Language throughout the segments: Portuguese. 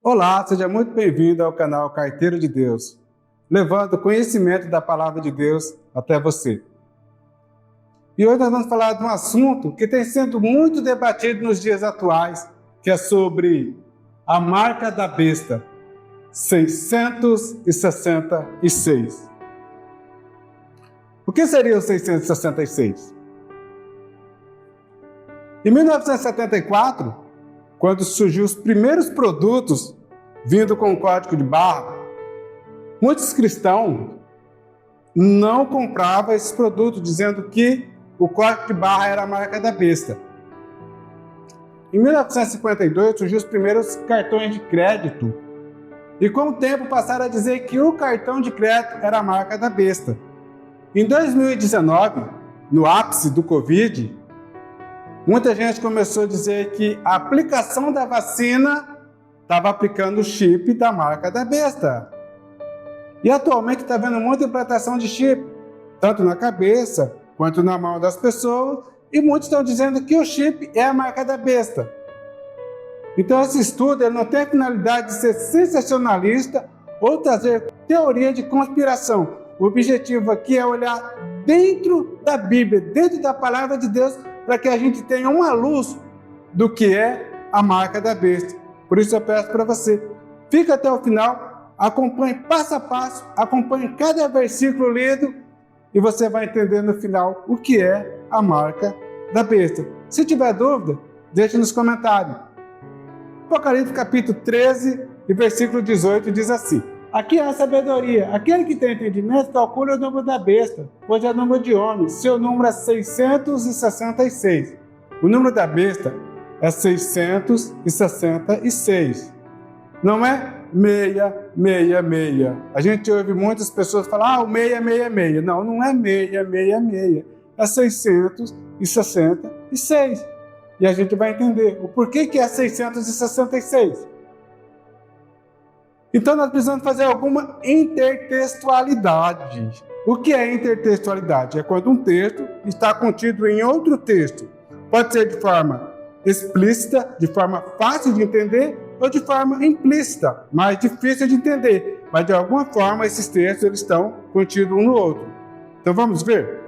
Olá, seja muito bem-vindo ao canal Carteiro de Deus, levando conhecimento da Palavra de Deus até você. E hoje nós vamos falar de um assunto que tem sido muito debatido nos dias atuais, que é sobre a marca da besta, 666. O que seria o 666? Em 1974, quando surgiu os primeiros produtos vindo com código de barra, muitos cristãos não compravam esses produtos, dizendo que o código de barra era a marca da besta. Em 1952, surgiu os primeiros cartões de crédito, e com o tempo passaram a dizer que o cartão de crédito era a marca da besta. Em 2019, no ápice do Covid, muita gente começou a dizer que a aplicação da vacina estava aplicando o chip da marca da besta. E atualmente está havendo muita implantação de chip, tanto na cabeça quanto na mão das pessoas, e muitos estão dizendo que o chip é a marca da besta. Então esse estudo ele não tem a finalidade de ser sensacionalista ou trazer teoria de conspiração. O objetivo aqui é olhar dentro da Bíblia, dentro da Palavra de Deus, para que a gente tenha uma luz do que é a marca da besta. Por isso eu peço para você, fica até o final, acompanhe passo a passo, acompanhe cada versículo lido e você vai entender no final o que é a marca da besta. Se tiver dúvida, deixe nos comentários. Apocalipse capítulo 13 e versículo 18 diz assim: aqui é a sabedoria. Aquele que tem entendimento, calcule o número da besta, pois é o número de homens. Seu número é 666. O número da besta é 666. Não é 666. A gente ouve muitas pessoas falar, o 666. Não, não é 666. É 666. E a gente vai entender o porquê que é 666. Então nós precisamos fazer alguma intertextualidade. O que é intertextualidade? É quando um texto está contido em outro texto. Pode ser de forma explícita, de forma fácil de entender, ou de forma implícita, mais difícil de entender. Mas de alguma forma esses textos eles estão contidos um no outro. Então vamos ver?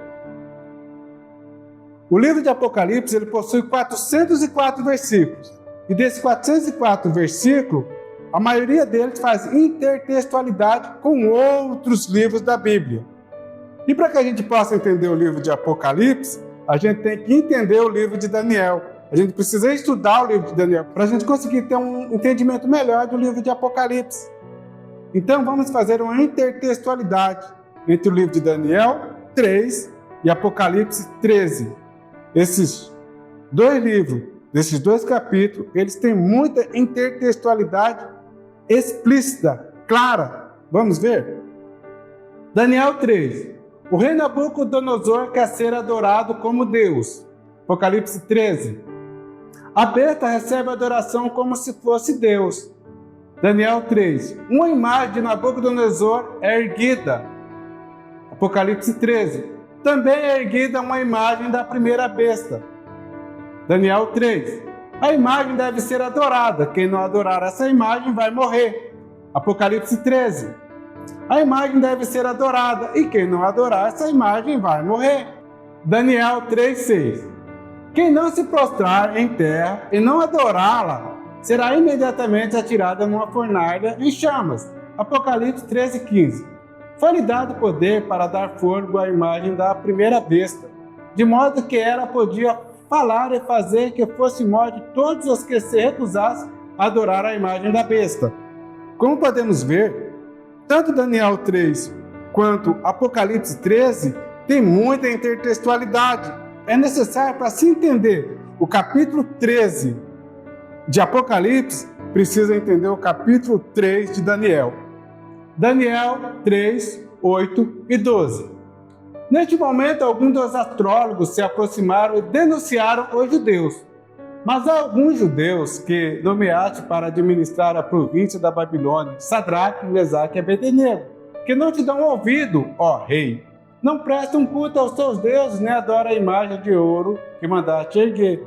O livro de Apocalipse ele possui 404 versículos. E desses 404 versículos, a maioria deles faz intertextualidade com outros livros da Bíblia. E para que a gente possa entender o livro de Apocalipse, a gente tem que entender o livro de Daniel. A gente precisa estudar o livro de Daniel para a gente conseguir ter um entendimento melhor do livro de Apocalipse. Então vamos fazer uma intertextualidade entre o livro de Daniel 3 e Apocalipse 13. Esses dois livros, desses dois capítulos, eles têm muita intertextualidade explícita, clara. Vamos ver? Daniel 3. O rei Nabucodonosor quer ser adorado como Deus. Apocalipse 13. A besta recebe adoração como se fosse Deus. Daniel 3. Uma imagem de Nabucodonosor é erguida. Apocalipse 13. Também é erguida uma imagem da primeira besta. Daniel 3. A imagem deve ser adorada. Quem não adorar essa imagem vai morrer. Apocalipse 13. A imagem deve ser adorada. E quem não adorar essa imagem vai morrer. Daniel 3:6. Quem não se prostrar em terra e não adorá-la, será imediatamente atirada numa fornalha em chamas. Apocalipse 13:15. Foi-lhe dado poder para dar fôlego à imagem da primeira besta, de modo que ela podia falar e fazer que fosse morte todos os que se recusassem a adorar a imagem da besta. Como podemos ver, tanto Daniel 3 quanto Apocalipse 13 tem muita intertextualidade. É necessário para se entender o capítulo 13 de Apocalipse, precisa entender o capítulo 3 de Daniel. Daniel 3, 8 e 12. Neste momento, alguns dos astrólogos se aproximaram e denunciaram os judeus. Mas há alguns judeus que nomeaste para administrar a província da Babilônia, Sadraque, Mesaque e Abednego, que não te dão ouvido, ó rei. Não prestam culto aos teus deuses, nem adoram a imagem de ouro que mandaste erguer.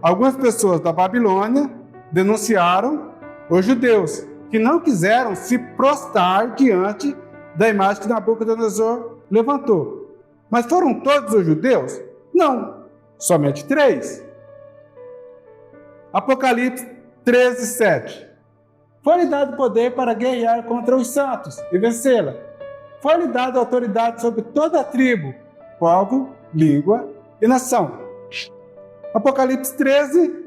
Algumas pessoas da Babilônia denunciaram os judeus, que não quiseram se prostrar diante da imagem que Nabucodonosor levantou. Mas foram todos os judeus? Não, somente 3. Apocalipse 13, 7. Foi-lhe dado poder para guerrear contra os santos e vencê-la. Foi-lhe dada autoridade sobre toda a tribo, povo, língua e nação. Apocalipse 13,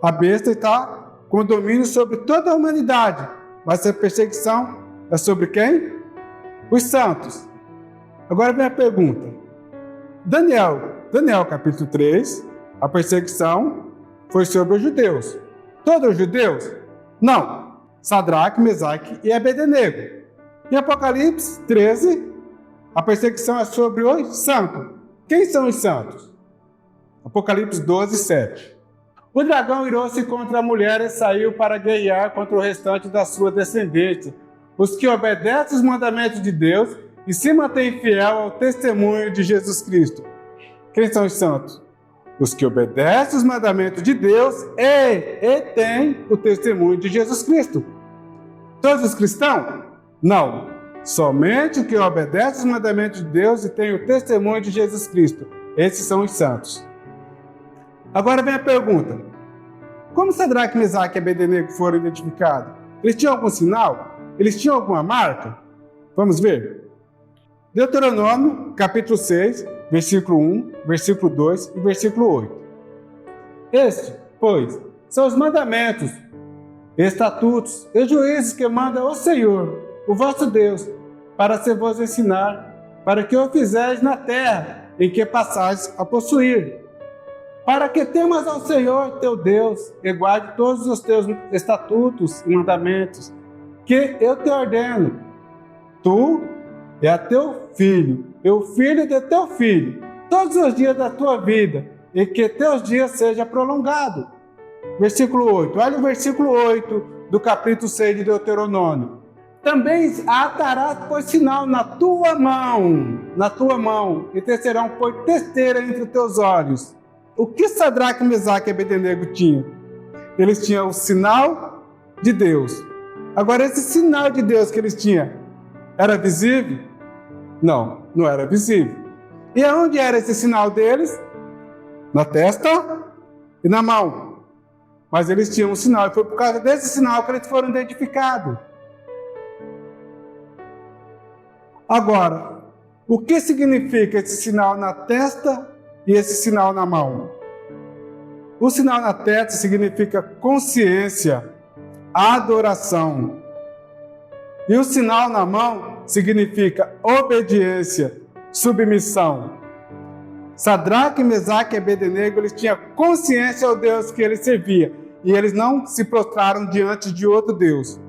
a besta está com domínio sobre toda a humanidade, mas a perseguição é sobre quem? Os santos. Agora vem a pergunta. Daniel capítulo 3, a perseguição foi sobre os judeus. Todos os judeus? Não. Sadraque, Mesaque e Abednego. Em Apocalipse 13, a perseguição é sobre os santos. Quem são os santos? Apocalipse 12, 7. O dragão irou-se contra a mulher e saiu para guerrear contra o restante da sua descendência, os que obedecem os mandamentos de Deus e se mantêm fiel ao testemunho de Jesus Cristo. Quem são os santos? Os que obedecem os mandamentos de Deus e têm o testemunho de Jesus Cristo. Todos os cristãos? Não. Somente os que obedecem os mandamentos de Deus e têm o testemunho de Jesus Cristo. Esses são os santos. Agora vem a pergunta. Como Sadraque, Mesaque e Abednego foram identificados? Eles tinham algum sinal? Eles tinham alguma marca? Vamos ver. Deuteronômio, capítulo 6, versículo 1, versículo 2 e versículo 8. Estes, pois, são os mandamentos, estatutos e juízes que manda o Senhor, o vosso Deus, para se vos ensinar, para que o fizeres na terra em que passais a possuir, para que temas ao Senhor teu Deus e guarde todos os teus estatutos e mandamentos, que eu te ordeno, tu e a teu filho, e o filho de teu filho, todos os dias da tua vida, e que teus dias seja prolongado. Versículo 8. Olha o versículo 8 do capítulo 6 de Deuteronômio. Também atarás por sinal na tua mão, e te serão por testeira entre os teus olhos. O que Sadraque, Mesaque e Abednego tinham? Eles tinham o sinal de Deus. Agora, esse sinal de Deus que eles tinham, era visível? Não, não era visível. E aonde era esse sinal deles? Na testa e na mão. Mas eles tinham um sinal, e foi por causa desse sinal que eles foram identificados. Agora, o que significa esse sinal na testa e esse sinal na mão? O sinal na testa significa consciência, adoração. E o sinal na mão significa obediência, submissão. Sadraque, Mesaque e Abednego, eles tinham consciência ao Deus que eles serviam, e eles não se prostraram diante de outro Deus.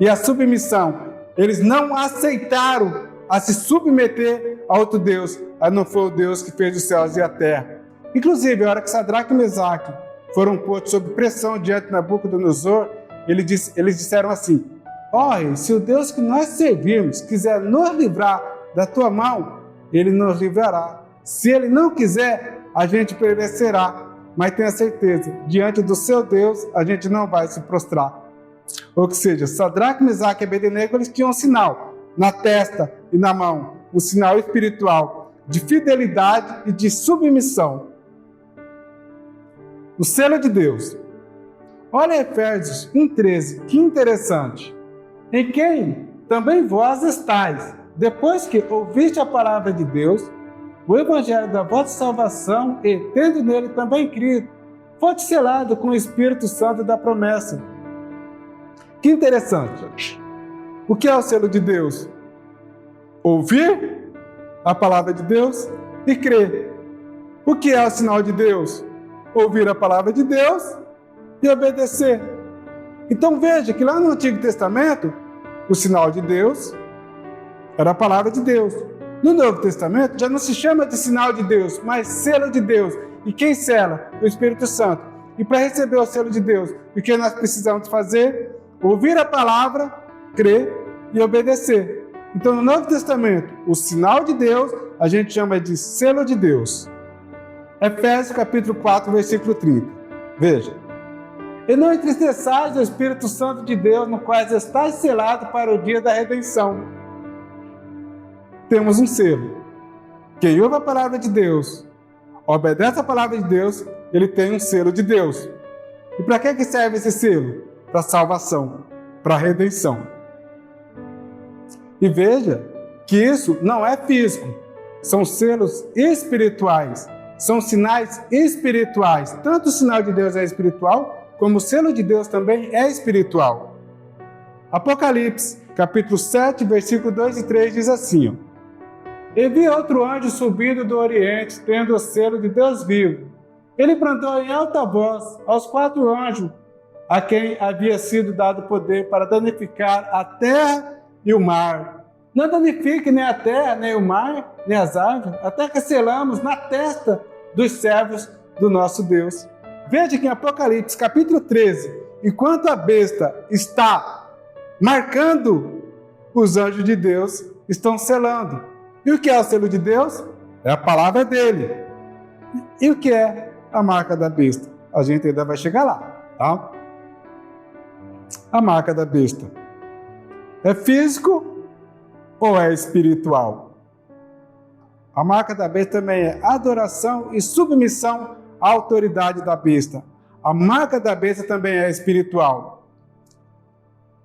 E a submissão, eles não aceitaram a se submeter a outro Deus, a não foi o Deus que fez os céus e a terra. Inclusive, a hora que Sadraque e Mesaque foram postos sob pressão diante de Nabucodonosor, eles disseram assim: olha, se o Deus que nós servimos quiser nos livrar da tua mão, ele nos livrará. Se ele não quiser, a gente perecerá. Mas tenha certeza, diante do seu Deus, a gente não vai se prostrar. Ou seja, Sadraque, Mesaque e Abednego, eles tinham um sinal na testa e na mão, um sinal espiritual de fidelidade e de submissão. O selo de Deus. Olha Efésios 1,13, que interessante. Em quem também vós estáis, depois que ouviste a palavra de Deus, o evangelho da vossa salvação, e tendo nele também crido, foste selado com o Espírito Santo da promessa. Que interessante. O que é o selo de Deus? Ouvir a palavra de Deus e crer. O que é o sinal de Deus? Ouvir a palavra de Deus e obedecer. Então veja que lá no Antigo Testamento, o sinal de Deus era a palavra de Deus. No Novo Testamento já não se chama de sinal de Deus, mas selo de Deus. E quem sela? O Espírito Santo. E para receber o selo de Deus, o que nós precisamos fazer? Ouvir a palavra, crer e obedecer. Então no Novo Testamento, o sinal de Deus, a gente chama de selo de Deus. Efésios capítulo 4, versículo 30. Veja. E não entristeçais o Espírito Santo de Deus, no qual está selado para o dia da redenção. Temos um selo. Quem ouve a palavra de Deus, obedece a palavra de Deus, ele tem um selo de Deus. E para que serve esse selo? Para salvação, para redenção. E veja que isso não é físico, são selos espirituais, são sinais espirituais. Tanto o sinal de Deus é espiritual, como o selo de Deus também é espiritual. Apocalipse, capítulo 7, versículo 2 e 3 diz assim, ó: E vi outro anjo subindo do Oriente, tendo o selo de Deus vivo. Ele bradou em alta voz aos 4 anjos, a quem havia sido dado poder para danificar a terra e o mar. Não danifique nem a terra, nem o mar, nem as árvores, até que selamos na testa dos servos do nosso Deus. Veja que em Apocalipse, capítulo 13, enquanto a besta está marcando, os anjos de Deus estão selando. E o que é o selo de Deus? É a palavra dele. E o que é a marca da besta? A gente ainda vai chegar lá, tá? A marca da besta é físico ou é espiritual? A marca da besta também é adoração e submissão à autoridade da besta. A marca da besta também é espiritual.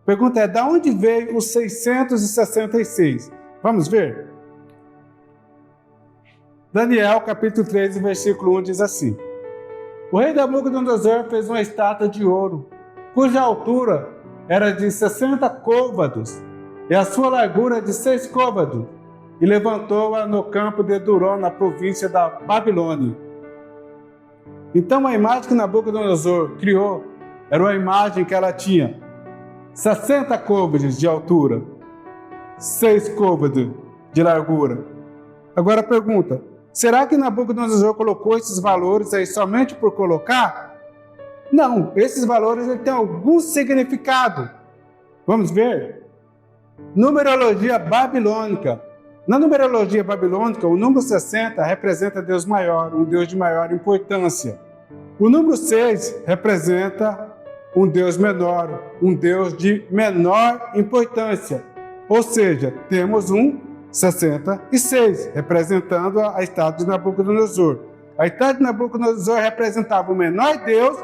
A pergunta é, de onde veio os 666? Vamos ver? Daniel, capítulo 13, versículo 1 diz assim: O rei Nabucodonosor fez uma estátua de ouro, cuja altura era de 60 côvados, e a sua largura de 6 côvados, e levantou-a no campo de Durom, na província da Babilônia. Então a imagem que Nabucodonosor criou era uma imagem que ela tinha 60 côvados de altura, 6 côvados de largura. Agora a pergunta, será que Nabucodonosor colocou esses valores aí somente por colocar? Não, esses valores têm algum significado. Vamos ver? Numerologia babilônica. Na numerologia babilônica, o número 60 representa Deus maior, um Deus de maior importância. O número 6 representa um Deus menor, um Deus de menor importância. Ou seja, temos um 66, representando a estátua de Nabucodonosor. A estátua de Nabucodonosor representava o menor Deus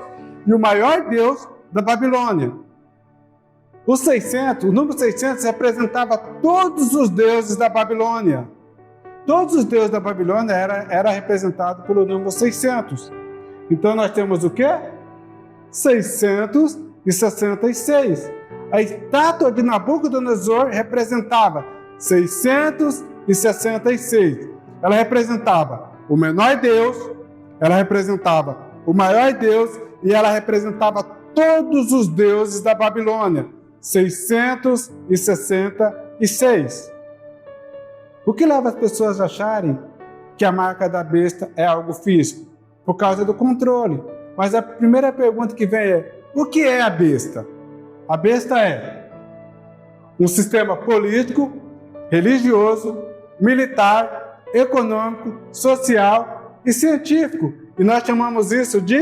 e o maior Deus da Babilônia. O 600, o número 600 representava todos os deuses da Babilônia. Todos os deuses da Babilônia era representado pelo número 600. Então nós temos o quê? 666. A estátua de Nabucodonosor representava 666. Ela representava o menor Deus, ela representava o maior Deus e ela representava todos os deuses da Babilônia. 666. O que leva as pessoas a acharem que a marca da besta é algo físico? Por causa do controle. Mas a primeira pergunta que vem é, o que é a besta? A besta é um sistema político, religioso, militar, econômico, social e científico. E nós chamamos isso de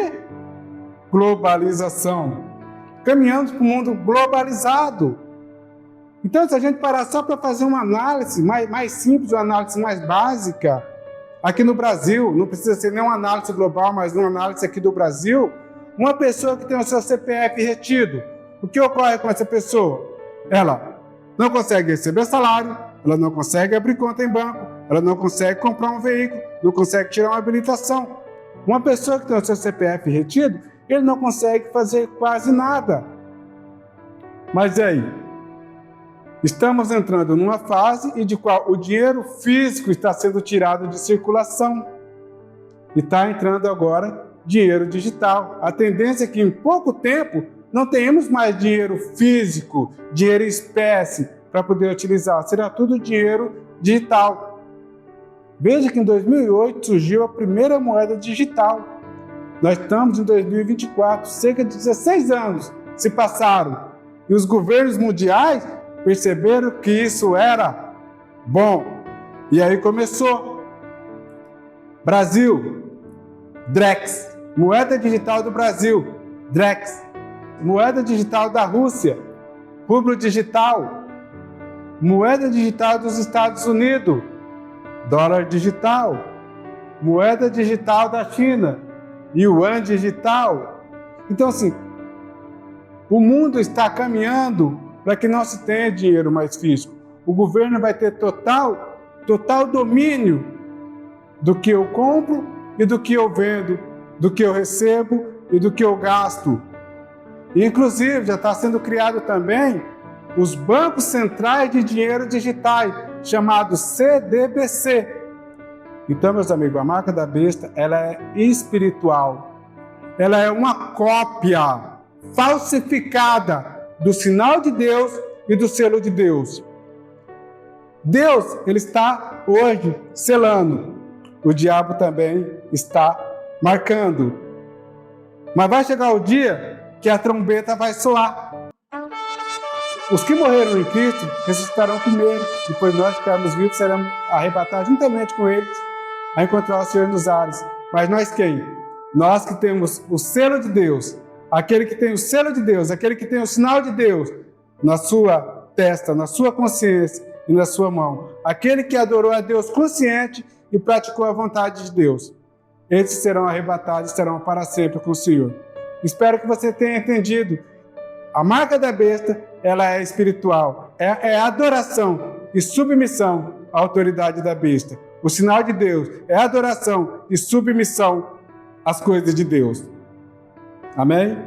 globalização. Caminhamos para um mundo globalizado. Então, se a gente parar só para fazer uma análise mais simples, uma análise mais básica, aqui no Brasil, não precisa ser nem uma análise global, mas uma análise aqui do Brasil, uma pessoa que tem o seu CPF retido, o que ocorre com essa pessoa? Ela não consegue receber salário, ela não consegue abrir conta em banco, ela não consegue comprar um veículo, não consegue tirar uma habilitação. Uma pessoa que tem o seu CPF retido, ele não consegue fazer quase nada. Mas aí, estamos entrando numa fase em qual o dinheiro físico está sendo tirado de circulação e está entrando agora dinheiro digital. A tendência é que em pouco tempo não tenhamos mais dinheiro físico, dinheiro em espécie para poder utilizar. Será tudo dinheiro digital. Veja que em 2008 surgiu a primeira moeda digital. Nós estamos em 2024, cerca de 16 anos se passaram e os governos mundiais perceberam que isso era bom. E aí começou. Brasil, Drex, moeda digital do Brasil, Drex. moeda digital da Rússia, rublo digital, moeda digital dos Estados Unidos, dólar digital, moeda digital da China, yuan digital. Então, assim, o mundo está caminhando para que não se tenha dinheiro mais físico. O governo vai ter total domínio do que eu compro e do que eu vendo, do que eu recebo e do que eu gasto. E, inclusive, já está sendo criado também os bancos centrais de dinheiro digitais, chamados CDBC. Então, meus amigos, a marca da besta, ela é espiritual. Ela é uma cópia falsificada do sinal de Deus e do selo de Deus. Deus, ele está hoje selando. O diabo também está marcando. Mas vai chegar o dia que a trombeta vai soar. Os que morreram em Cristo ressuscitarão primeiro. Depois nós que ficarmos vivos seremos arrebatados juntamente com eles a encontrar o Senhor nos ares. Mas nós quem? Nós que temos o selo de Deus. Aquele que tem o selo de Deus, aquele que tem o sinal de Deus na sua testa, na sua consciência e na sua mão. Aquele que adorou a Deus consciente e praticou a vontade de Deus. Esses serão arrebatados e serão para sempre com o Senhor. Espero que você tenha entendido. A marca da besta, ela é espiritual. É adoração e submissão à autoridade da besta. O sinal de Deus é adoração e submissão às coisas de Deus. Amém?